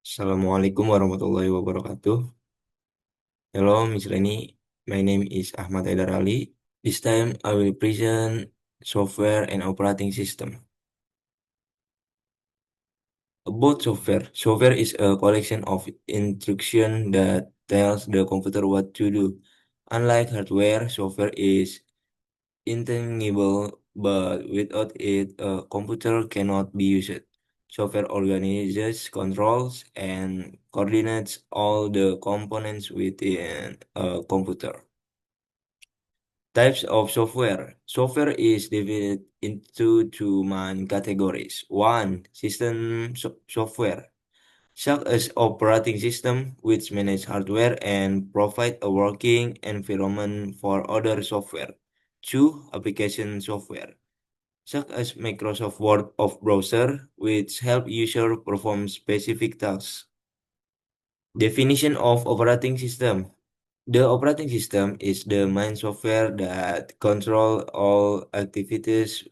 Assalamualaikum warahmatullahi wabarakatuh. Hello, Miss Reni. My name is Ahmad Haidar Ali. This time I will present software and operating system. About software. Software is a collection of instructions that tells the computer what to do. Unlike hardware, software is intangible, but without it, a computer cannot be used. Software organizes, controls, and coordinates all the components within a computer. Types of software. Software is divided into two main categories. One, system software, such as operating system, which manage hardware and provide a working environment for other software. Two, application software, such as Microsoft Word of browser, which help user perform specific tasks. Definition of operating system. The operating system is the main software that control all activities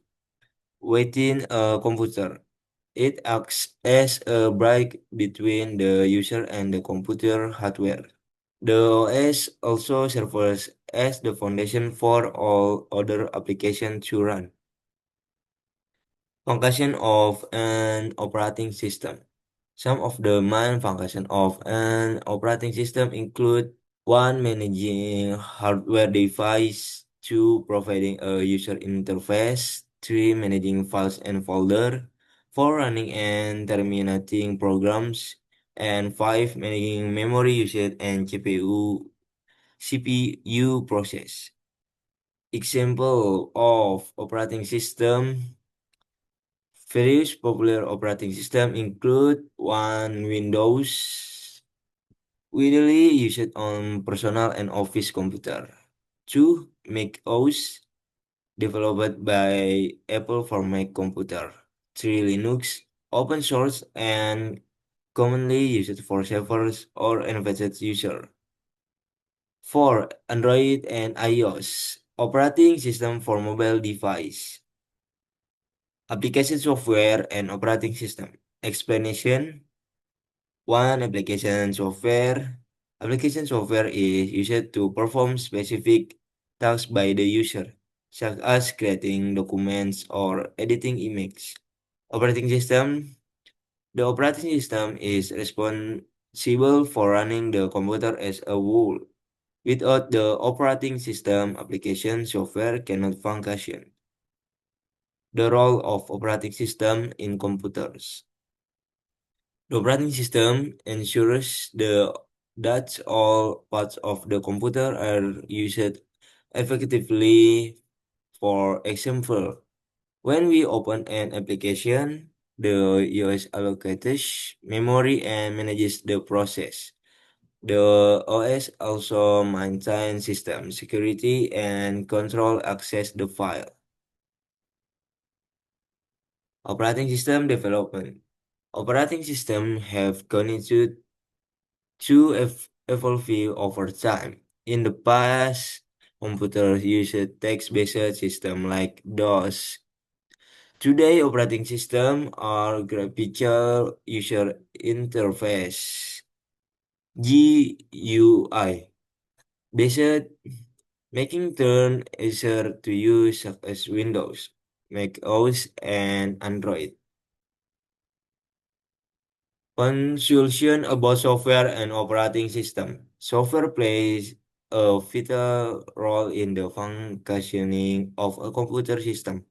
within a computer. It acts as a bridge between the user and the computer hardware. The OS also serves as the foundation for all other applications to run. Function of an operating system. Some of the main functions of an operating system include: one, managing hardware device; two, providing a user interface; three, managing files and folder; four, running and terminating programs; and five, managing memory usage and CPU process. Example of operating system. Various popular operating systems include: one, Windows, widely used on personal and office computer; two, Mac OS, developed by Apple for Mac computer; three, Linux, open source and commonly used for servers or advanced user; four, Android and iOS, operating system for mobile device. Application software and operating system. Explanation. One, application software. Application software is used to perform specific tasks by the user, such as creating documents or editing images. Operating system. The operating system is responsible for running the computer as a whole. Without the operating system, application software cannot function. The role of operating system in computers. The operating system ensures that all parts of the computer are used effectively. For example, when we open an application, the OS allocates memory and manages the process. The OS also maintains system security and control access the file. Operating system development. Operating system have continued to evolve over time. In the past, computers used text-based systems like DOS. Today, operating systems are graphical user interface GUI based, making them easier to use, such as Windows, Mac OS, and Android. Consultation about software and operating system. Software plays a vital role in the functioning of a computer system.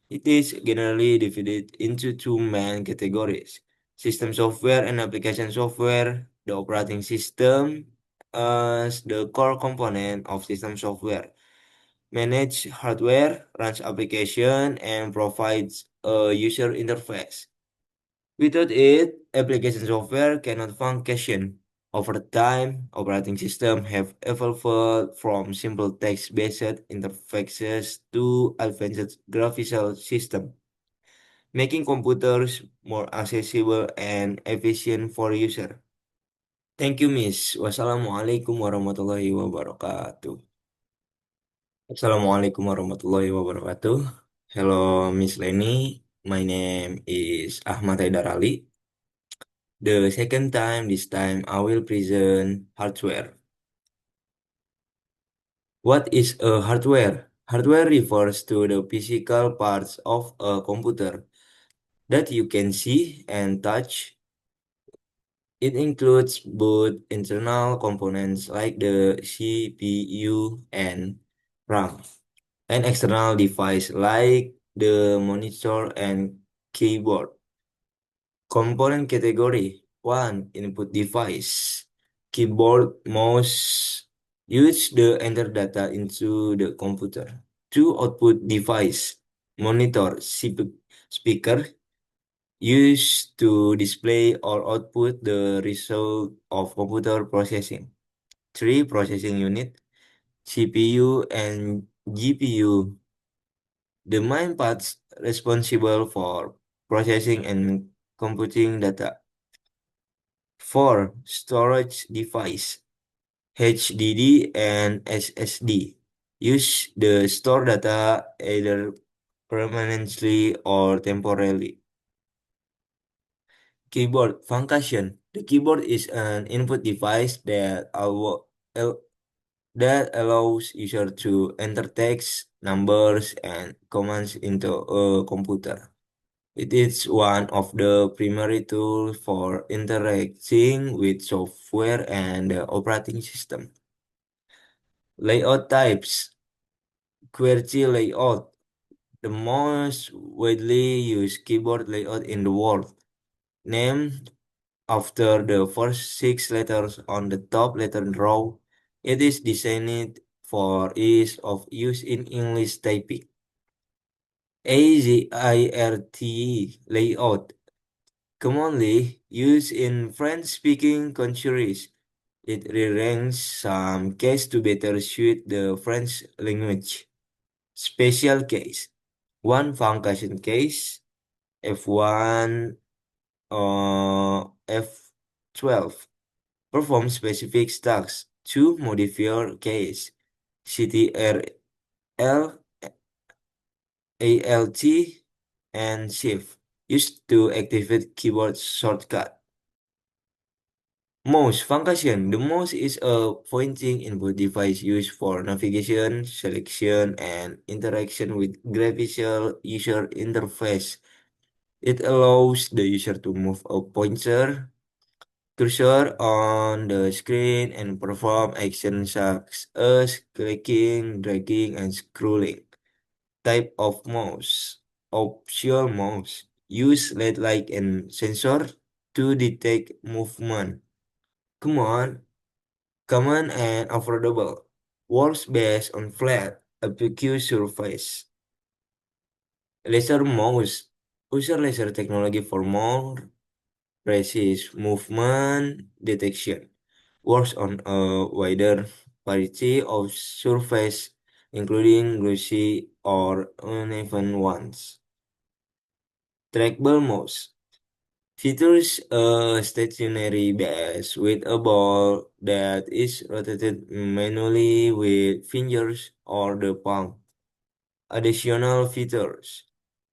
It is generally divided into two main categories: system software and application software. The operating system, as the core component of system software, manage hardware, runs application, and provides a user interface. Without it, application software cannot function. Over time, operating systems have evolved from simple text-based interfaces to advanced graphical systems, making computers more accessible and efficient for users. Thank you, Miss. Wassalamualaikum warahmatullahi wabarakatuh. Assalamualaikum warahmatullahi wabarakatuh. Hello, Miss Leni. My name is Ahmad Haidar Ali. The second time, this time I will present hardware. What is a hardware? Hardware refers to the physical parts of a computer that you can see and touch. It includes both internal components like the CPU and RAM, and external devices like the monitor and keyboard. Component category 1. Input device. Keyboard, mouse use the enter data into the computer. 2. Output device. Monitor, speaker used to display or output the result of computer processing. 3. Processing unit. CPU and GPU, the main parts responsible for processing and computing data. 4. Storage device. HDD and SSD use the store data either permanently or temporarily. Keyboard function. The keyboard is an input device that allows user to enter text, numbers, and commands into a computer. It is one of the primary tools for interacting with software and the operating system. Layout types. QWERTY layout, the most widely used keyboard layout in the world, named after the first six letters on the top letter row. It is designed for ease of use in English typing. AZIRTE layout, commonly used in French-speaking countries. It rearranges some keys to better suit the French language. Special case. One function case, F1 or F12, perform specific tasks. Two modifier case, CTRL, ALT, and Shift, used to activate keyboard shortcut. Mouse function. The mouse is a pointing input device used for navigation, selection, and interaction with graphical user interface. It allows the user to move a pointer cursor on the screen and perform actions such as clicking, dragging, and scrolling. Type of mouse. Optional mouse. Use LED-like and sensor to detect movement. Common and affordable. Works based on flat, applique surface. Laser mouse. User laser technology for more precise movement detection. Works on a wider variety of surface, including glossy or uneven ones. Trackball mouse. Features a stationary base with a ball that is rotated manually with fingers or the palm. Additional features.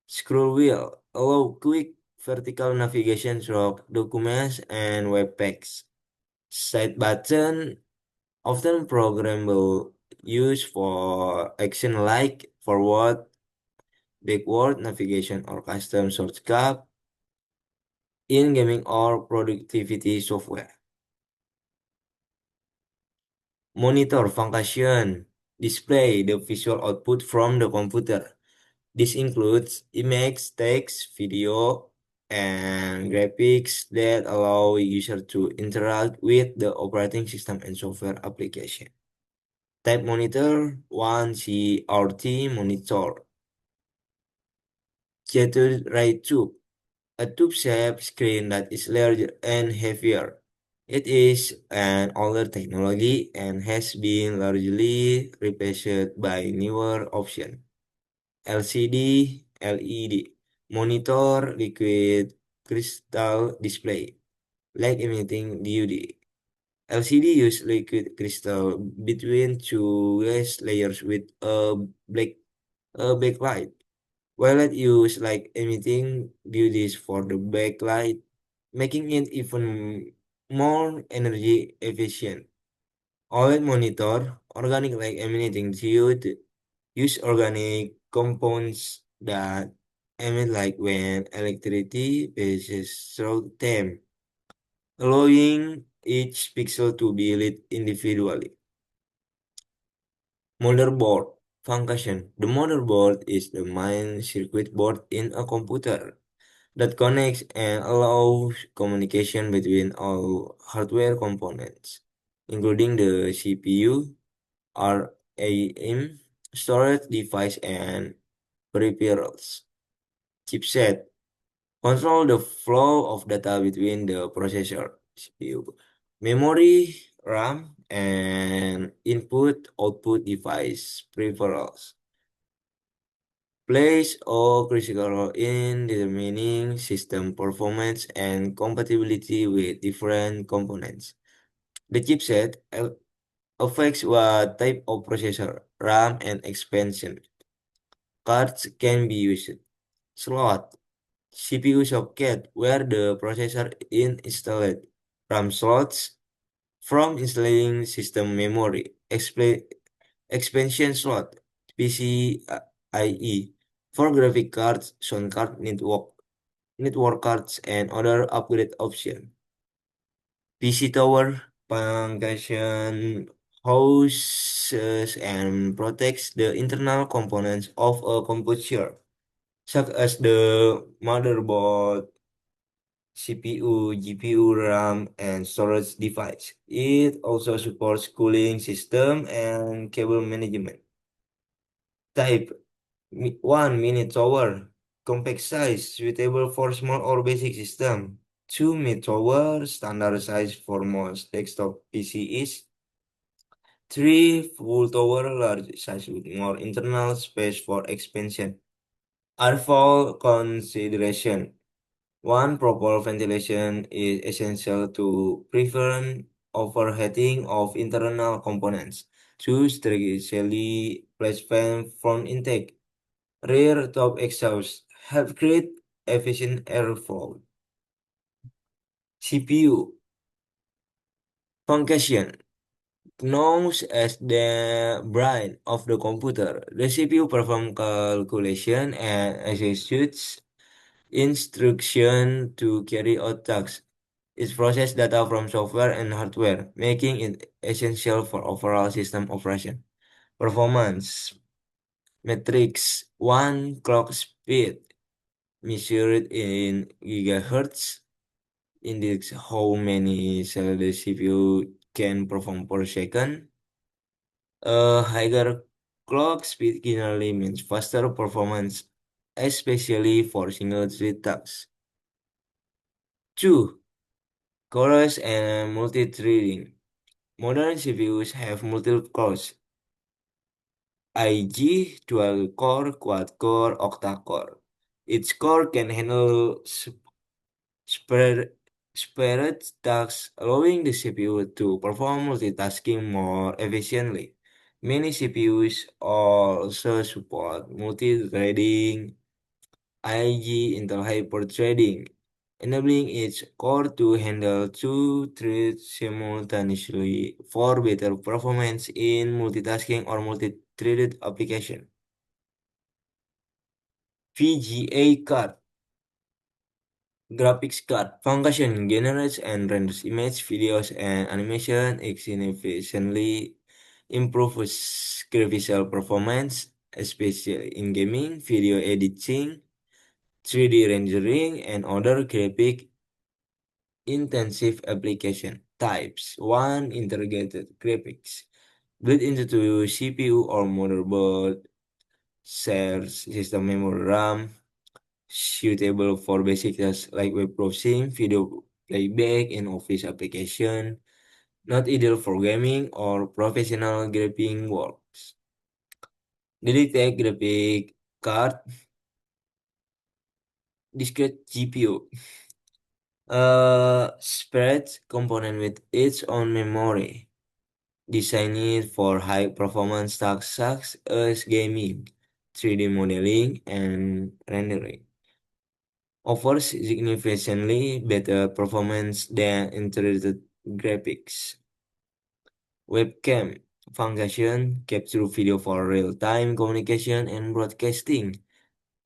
Scroll wheel allow quick vertical navigation through documents and web pages. Side button often programmable, used for action like forward, backward navigation or custom shortcut in gaming or productivity software. Monitor function display the visual output from the computer. This includes image, text, video, and graphics that allow user to interact with the operating system and software application. Type monitor 1 CRT monitor. Ray tube, a tube-shaped screen that is larger and heavier. It is an older technology and has been largely replaced by newer options. LCD, LED, monitor, liquid crystal display, light emitting DUD. LCD use liquid crystal between two glass layers with a backlight. While use light emitting DUDs for the backlight making it even more energy efficient. OLED monitor, organic like emanating diode, use organic compounds that emit light when electricity passes through them, allowing each pixel to be lit individually. Motherboard function. The motherboard is the main circuit board in a computer that connects and allows communication between all hardware components, including the CPU, RAM, storage device, and peripherals. Chipset control the flow of data between the processor, CPU, memory, RAM, and input-output device peripherals. Plays a critical role in determining system performance and compatibility with different components. The chipset affects what type of processor, RAM, and expansion cards can be used. Slot CPU socket where the processor is installed. RAM slots from installing system memory. Expansion slot PCIe for graphic cards, sound card, network cards, and other upgrade options. PC tower function houses and protects the internal components of a computer, such as the motherboard, CPU, GPU, RAM, and storage device. It also supports cooling system and cable management. Type 1 mini tower, compact size, suitable for small or basic system. 2 mid tower, standard size for most desktop PCs. 3 full tower, large size with more internal space for expansion. Are for consideration. One, proper ventilation is essential to prevent overheating of internal components. Two, strategically placed fan from intake. Rear top exhaust help create efficient airflow. CPU function known as the brain of the computer. The CPU performs calculation and executes instruction to carry out tasks. It processes data from software and hardware, making it essential for overall system operation. Performance metrics: one clock speed measured in gigahertz indicates how many cells the CPU can perform per second. A higher clock speed generally means faster performance, especially for single-thread tasks. Two, cores and multi-threading. Modern CPUs have multiple cores, IG, dual core, quad core, octa core. Each core can handle spread, spread tasks, allowing the CPU to perform multitasking more efficiently. Many CPUs also support multi-threading, IG Intel hyper-threading, enabling each core to handle two threads simultaneously for better performance in multitasking or multi-threaded application. VGA card, graphics card, function generates and renders image, videos, and animation. It significantly improves graphical performance, especially in gaming, video editing, 3D rendering, and other graphic intensive application types. One, integrated graphics. Built into CPU or motherboard, shares system memory RAM, suitable for basic tasks like web browsing, video playback, and office application. Not ideal for gaming or professional graphic works. Dedicated graphic card, discrete GPU. Spreads component with its own memory, designed for high performance tasks such as gaming, 3D modeling, and rendering. offers significantly better performance than integrated graphics. Webcam function capture video for real-time communication and broadcasting,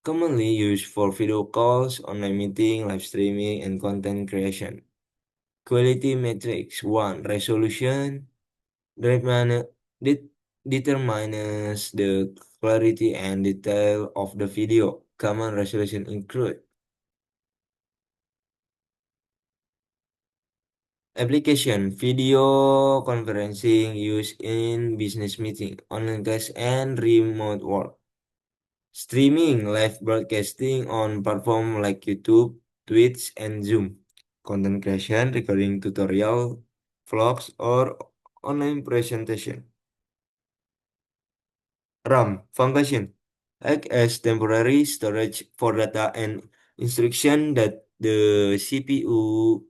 commonly used for video calls, online meeting, live streaming, and content creation. Quality metrics 1. Resolution determine- det- determines the clarity and detail of the video. Common resolution include application, video conferencing used in business meeting, online class, and remote work. Streaming, live broadcasting on platform like YouTube, Twitch, and Zoom. Content creation, recording tutorial, vlogs, or online presentation. RAM function act as temporary storage for data and instruction that the CPU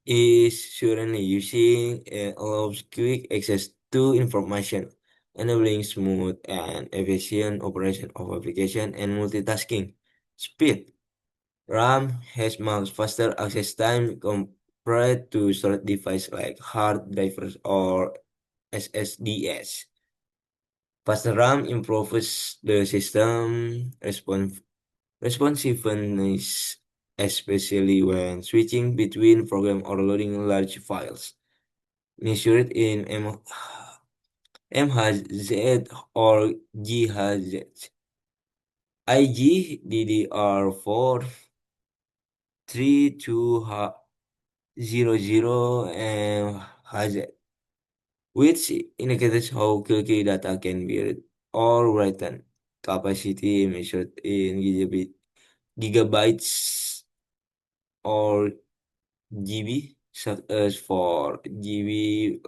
is currently using and allows quick access to information, enabling smooth and efficient operation of application and multitasking. Speed. RAM has much faster access time compared to storage device like hard drivers or SSDs. Faster RAM improves the system responsiveness, especially when switching between programs or loading large files. Measured in MHz or GHz. IGDDR4 3200 MHz, which indicates how quickly data can be read or written. Capacity measured in gigabytes or GB, such as for GB,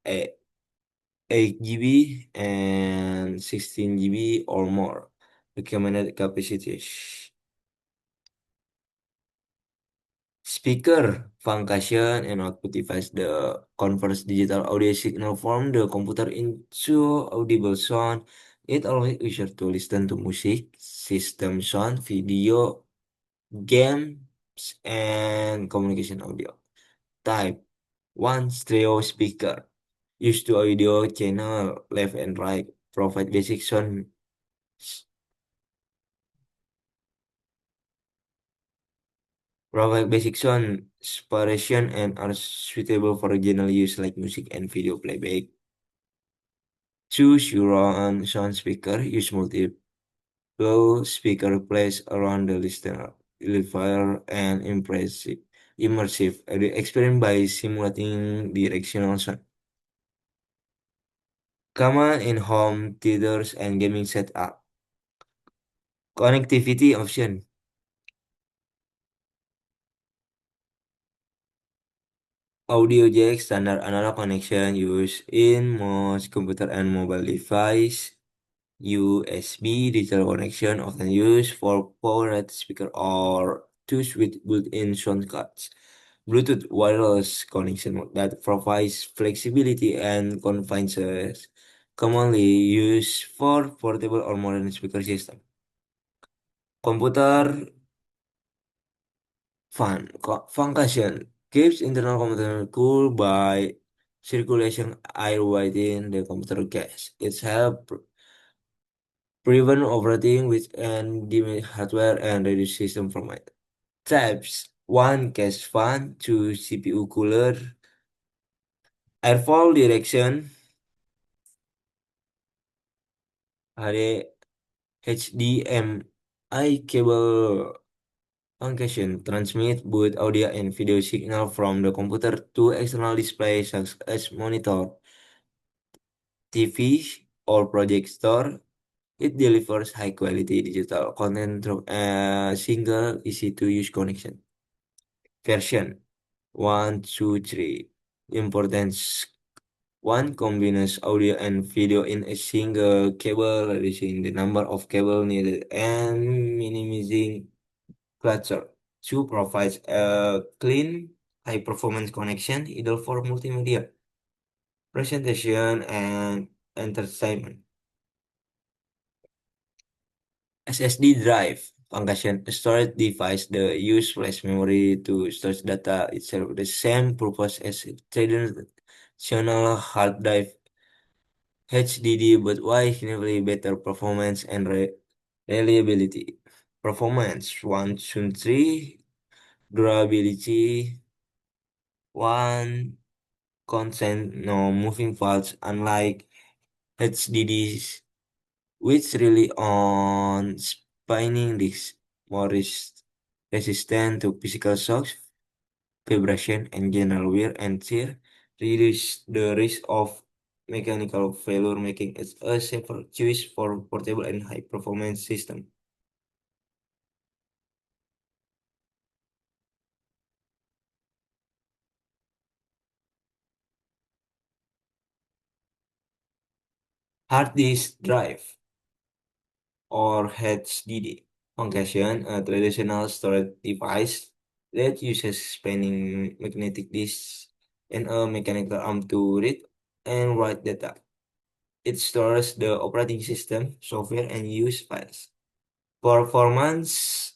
8 GB and 16 GB or more. Recommended capacities. Speaker function and output device the converts digital audio signal from the computer into audible sound. It allows user to listen to music, system sound, video, games, and communication audio. Type 1 stereo speaker. Used to audio channel left and right. Provide basic sound. Provide basic sound separation and are suitable for general use like music and video playback. Choose your own sound speaker. Use multiple speaker placed around the listener. Amplifier and immersive experience by simulating directional sound. Common in home theaters and gaming setup. Connectivity option. Audio jack standard analog connection used in most computer and mobile device. USB digital connection often used for powered speaker or tools with built-in sound cards. Bluetooth wireless connection that provides flexibility and convenience, commonly used for portable or modern speaker system. Computer function keeps internal computer cool by circulation air within the computer case. It helps prevent overheating with and damage hardware and reduce system format. Types 1 case fan, 2 CPU cooler, airflow direction, HD, HDMI cable function transmit both audio and video signal from the computer to external display such as monitor, TV, or projector. It delivers high quality digital content through a single easy to use connection. Version 1, 2, 3. Importance 1 combines audio and video in a single cable, reducing the number of cable needed and minimizing clutter. 2 provides a clean, high performance connection ideal for multimedia, presentation, and entertainment. SSD drive. function storage device the use flash memory to store data itself the same purpose as a traditional hard drive HDD but why significantly better performance and reliability. Performance 1 to 3 durability 1 consent no moving parts unlike HDDs which rely on spinning disks more resistant to physical shocks, vibration, and general wear and tear, reduce the risk of mechanical failure, making it a safer choice for portable and high performance system. Hard disk drive or HDD function, a traditional storage device that uses spinning magnetic disks and a mechanical arm to read and write data. It stores the operating system, software, and use files. Performance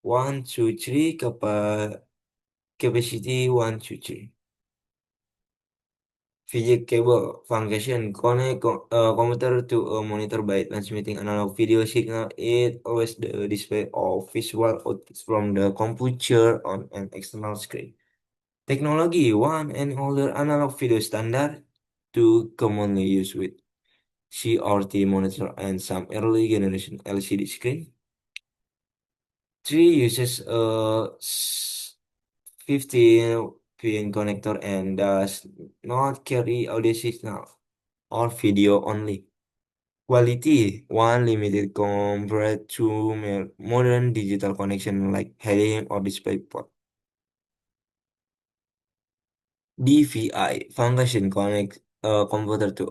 1 to 3 capacity 1 to 3. Physics cable function connect computer to a monitor by transmitting analog video signal. It always the display of visual outputs from the computer on an external screen. Technology one and older analog video standard, two commonly used with CRT monitor and some early generation LCD screen. Three uses a 15 pin connector and does not carry audio signal or video only. Quality one limited compared to modern digital connection like HDMI or DisplayPort. DVI function connects a computer to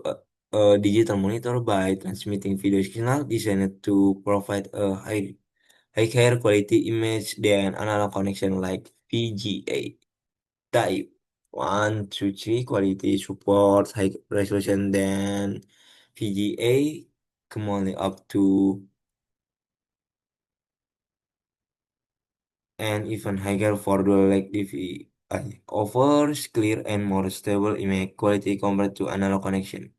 a digital monitor by transmitting video signal designed to provide a higher quality image than analog connection like VGA. Type 1 to 3 quality supports high resolution than VGA, commonly up to and even higher for dual lag DVI. Offers clear and more stable image quality compared to analog connection.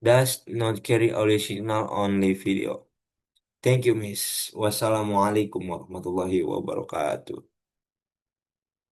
Does not carry audio signal, only video. Thank you, Miss. Wassalamualaikum warahmatullahi wabarakatuh.